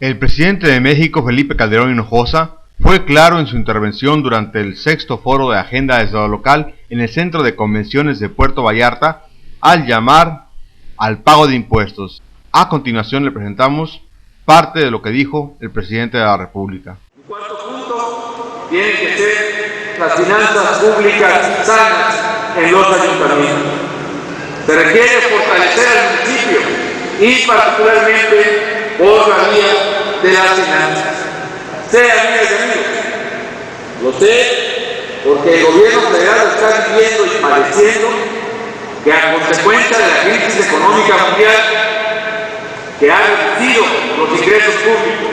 El presidente de México, Felipe Calderón Hinojosa, fue claro en su intervención durante el 6º Foro de Agenda de Desarrollo Local en el Centro de Convenciones de Puerto Vallarta al llamar al pago de impuestos. A continuación le presentamos parte de lo que dijo el presidente de la República. El cuarto punto tiene que ser las finanzas públicas sanas en los ayuntamientos. Se requiere fortalecer al municipio y particularmente por la vía de las finanzas. Amigas y amigos, lo sé porque el gobierno federal está viviendo y padeciendo que a consecuencia de la crisis económica mundial que ha reducido los ingresos públicos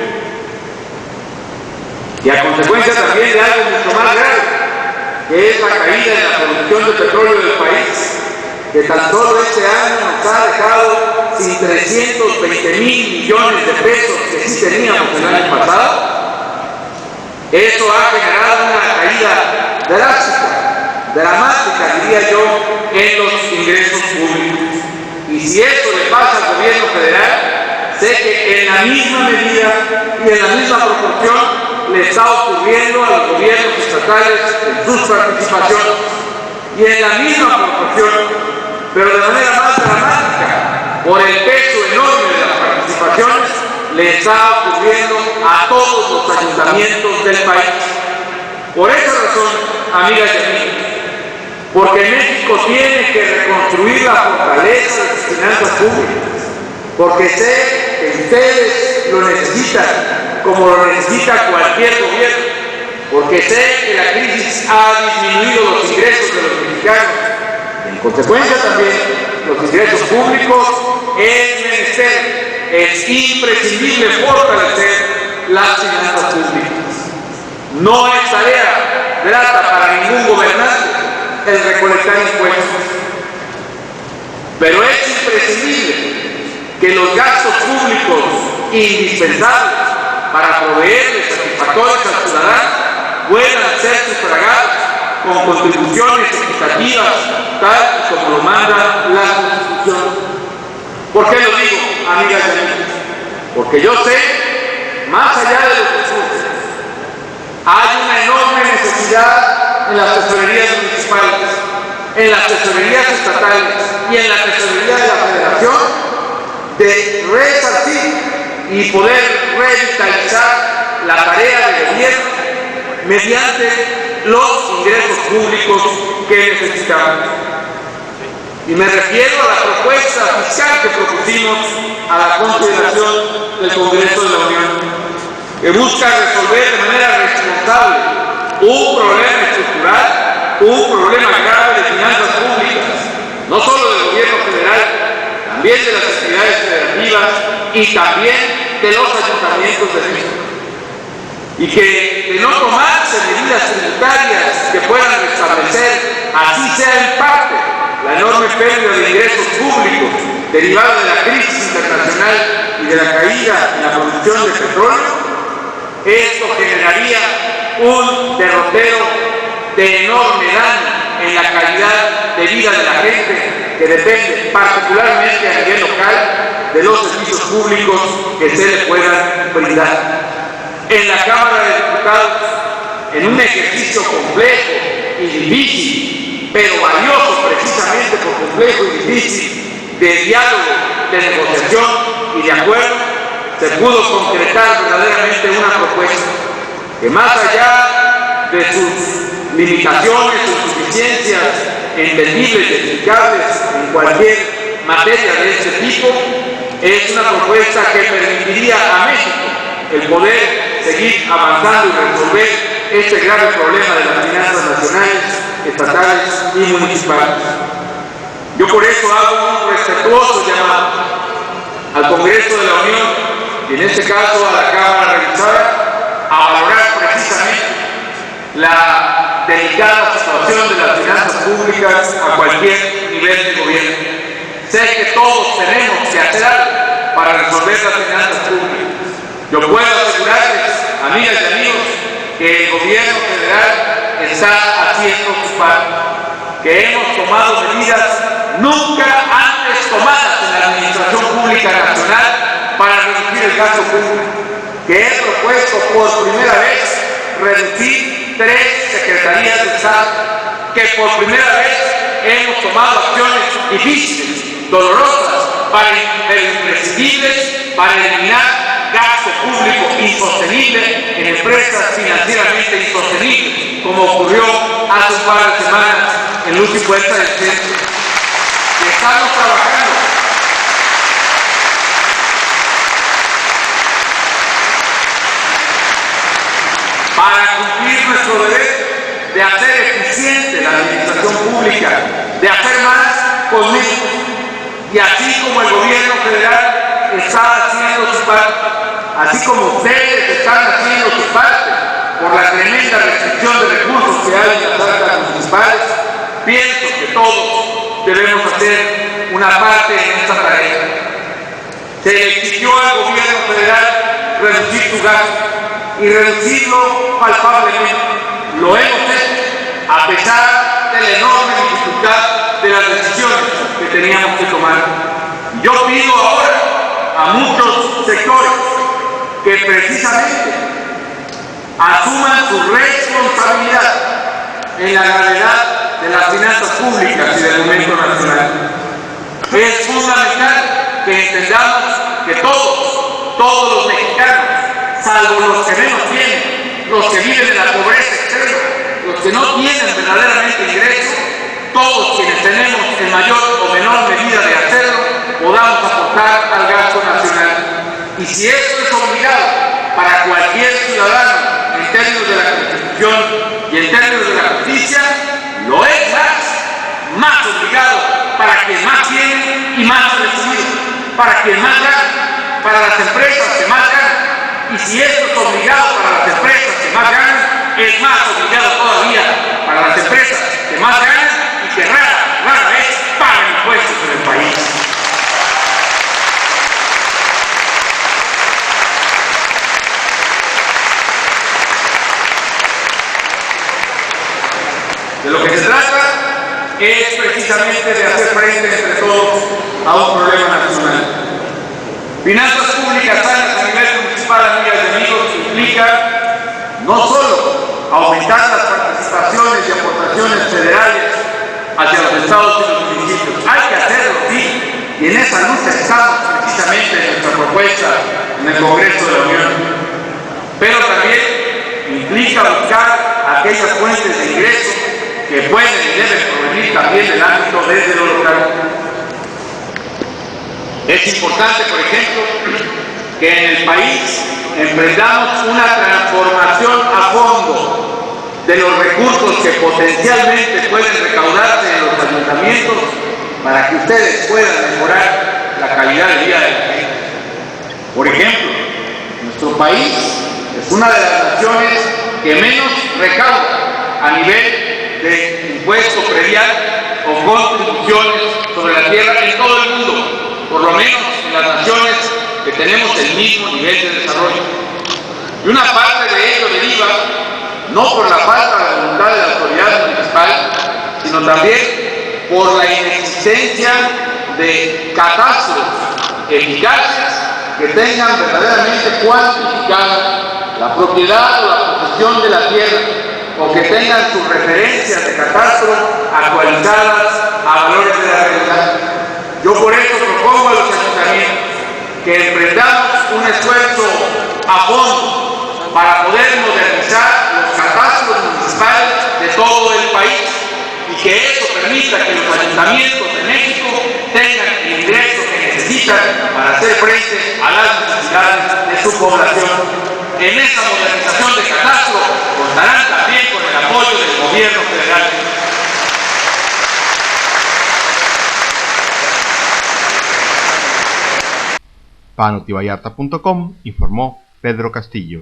y a consecuencia también de algo mucho más grave, que es la caída en la producción de petróleo del país, que tan solo este año nos ha dejado sin 320,000 millones de pesos que sí teníamos el año pasado. Eso ha generado una caída drástica, dramática, diría yo, en los ingresos públicos. Y si esto le pasa al gobierno federal, sé que en la misma medida y en la misma proporción le está ocurriendo a los gobiernos estatales en sus participaciones. Y en la misma proporción, pero de manera más dramática, por el peso enorme de las participaciones, le está ocurriendo a todos los ayuntamientos del país. Por esa razón, amigas y amigos, porque México tiene que reconstruir la fortaleza de sus finanzas públicas, porque sé que ustedes lo necesitan, como lo necesita cualquier gobierno, porque sé que la crisis ha disminuido los ingresos de los mexicanos, en consecuencia también los ingresos públicos. Es menester, es imprescindible fortalecer las finanzas públicas. No es tarea grata para ningún gobernante el recolectar impuestos, pero es imprescindible que los gastos públicos indispensables para proveerles satisfactorios al ciudadano puedan ser sufragados con contribuciones equitativas, tal como lo manda la Constitución. ¿Por qué lo digo, amigas y amigos? Porque yo sé, más allá de los discursos, hay una enorme necesidad en las tesorerías municipales, en las tesorerías estatales y en la tesorería de la Federación de resarcir y poder revitalizar la tarea de gobierno mediante los ingresos públicos que necesitamos. Y me refiero a la propuesta fiscal que propusimos a la consideración del Congreso de la Unión, que busca resolver de manera responsable un problema estructural, un problema grave de finanzas públicas, no solo del gobierno federal, también de las entidades federativas y también de los ayuntamientos de México. Y que de no tomarse medidas tributarias que puedan restablecer, así sea en parte, la enorme pérdida de ingresos públicos derivada de la crisis internacional y de la caída en la producción de petróleo, esto generaría un derrotero de enorme daño en la calidad de vida de la gente que depende particularmente a nivel local de los servicios públicos que se le puedan brindar. En la Cámara de Diputados, en un ejercicio complejo y difícil, pero valioso precisamente por complejo y difícil, de diálogo, de negociación y de acuerdo, se pudo concretar verdaderamente una propuesta que, más allá de sus limitaciones o insuficiencias entendibles y explicables en cualquier materia de este tipo, es una propuesta que permitiría a México el poder seguir avanzando y resolver este grave problema de las finanzas nacionales, estatales y municipales. Yo por eso hago un respetuoso llamado al Congreso de la Unión y en este caso a la Cámara revisada a valorar precisamente la delicada situación de las finanzas públicas a cualquier nivel de gobierno. Sé que todos tenemos que hacer algo para resolver las finanzas públicas. Yo puedo asegurarles, amigas y amigos, que el gobierno federal está haciendo su parte, que hemos tomado medidas nunca antes tomadas en la Administración Pública Nacional para reducir el gasto público. que he propuesto por primera vez reducir 3 secretarías de Estado, que por primera vez hemos tomado acciones difíciles, dolorosas, pero imprescindibles para eliminar gasto público insostenible en empresas financieramente insostenibles, como ocurrió hace un par de semanas en Luz y Puerta del Centro. Y estamos trabajando para cumplir nuestro deber de hacer eficiente la administración pública, de hacer más con menos. Y así como el gobierno federal está haciendo su parte, así como ustedes están haciendo su parte por la tremenda restricción de recursos que hay en las arcas municipales, pienso que todos debemos hacer una parte en esta tarea. Se le exigió al gobierno federal reducir su gasto y reducirlo palpablemente. Lo hemos hecho a pesar de la enorme dificultad de las decisiones que teníamos que tomar. Yo pido ahora a muchos sectores que precisamente asuman su responsabilidad en la gravedad de las finanzas públicas y del momento nacional. Es fundamental que entendamos que todos los mexicanos, salvo los que menos tienen, los que viven en la pobreza extrema, los que no tienen verdaderamente ingresos, todos quienes tenemos en mayor o menor medida de hacerlo, podamos aportar al gasto nacional. Y si esto es obligado para cualquier ciudadano en términos de la Constitución y en términos de la justicia, lo es más obligado para quien más tiene y más ha recibido, para quien más gana, para las empresas que más ganan. Y si esto es obligado para las empresas que más ganan, es más obligado todavía para las empresas que más ganan y que rara vez pagan impuestos en el país. De lo que se trata es precisamente de hacer frente entre todos a un problema nacional. Finanzas públicas sanas a nivel municipal, amigas y amigos, implica no solo aumentar las participaciones y aportaciones federales hacia los estados y los municipios, hay que hacerlo, sí, y en esa lucha estamos precisamente en nuestra propuesta en el Congreso de la Unión, pero también implica buscar aquellas fuentes de ingresos que pueden y deben provenir también del ámbito desde lo local. Es importante, por ejemplo, que en el país emprendamos una transformación a fondo de los recursos que potencialmente pueden recaudarse en los ayuntamientos para que ustedes puedan mejorar la calidad de vida de la gente. Por ejemplo, nuestro país es una de las naciones que menos recauda a nivel de impuesto predial o contribuciones sobre la tierra en todo el mundo, por lo menos en las naciones que tenemos el mismo nivel de desarrollo. Y una parte de ello deriva no por la falta de voluntad de la autoridad municipal, sino también por la inexistencia de catastros eficaces que tengan verdaderamente cuantificada la propiedad o la posesión de la tierra, o que tengan sus referencias de catastro actualizadas a valores de la realidad. Yo por eso propongo a los ayuntamientos que emprendamos un esfuerzo a fondo para poder modernizar los catastros municipales de todo el país y que eso permita que los ayuntamientos de México tengan el ingreso que necesitan para hacer frente a las necesidades de su población. En esa modernización de catastro contarán también con el apoyo del gobierno federal. Para notivallarta.com informó Pedro Castillo.